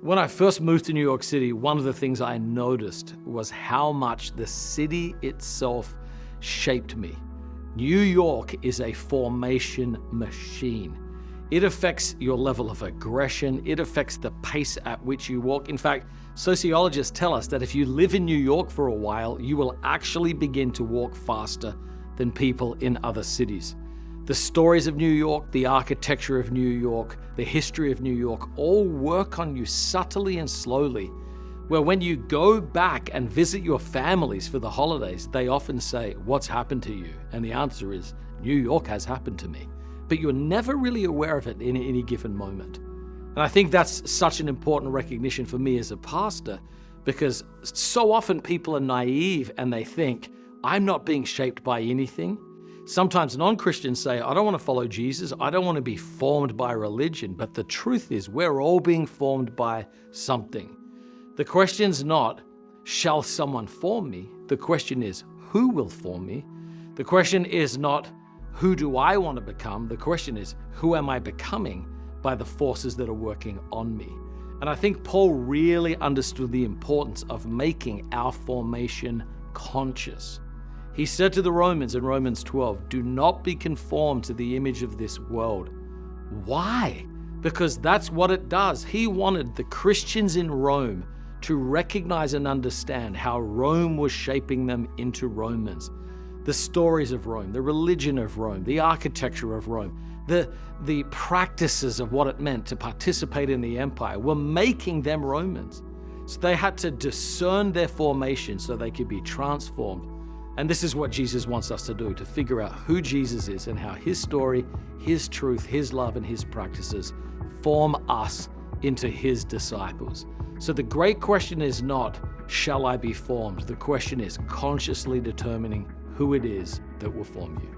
When I first moved to New York City, one of the things I noticed was how much the city itself shaped me. New York is a formation machine. It affects your level of aggression. It affects the pace at which you walk. In fact, sociologists tell us that if you live in New York for a while, you will actually begin to walk faster than people in other cities. The stories of New York, the architecture of New York, the history of New York all work on you subtly and slowly, where when you go back and visit your families for the holidays, they often say, "What's happened to you?" And the answer is, "New York has happened to me." But you're never really aware of it in any given moment. And I think that's such an important recognition for me as a pastor, because so often people are naive and they think, I'm not being shaped by anything. Sometimes non-Christians say, I don't want to follow Jesus. I don't want to be formed by religion. But the truth is, we're all being formed by something. The question's not, shall someone form me? The question is, who will form me? The question is not, who do I want to become? The question is, who am I becoming by the forces that are working on me? And I think Paul really understood the importance of making our formation conscious. He said to the Romans in Romans 12, do not be conformed to the image of this world. Why? Because that's what it does. He wanted the Christians in Rome to recognize and understand how Rome was shaping them into Romans. The stories of Rome, the religion of Rome, the architecture of Rome, the practices of what it meant to participate in the empire were making them Romans. So they had to discern their formation so they could be transformed. And this is what Jesus wants us to do, to figure out who Jesus is and how his story, his truth, his love, and his practices form us into his disciples. So the great question is not, shall I be formed? The question is consciously determining who it is that will form you.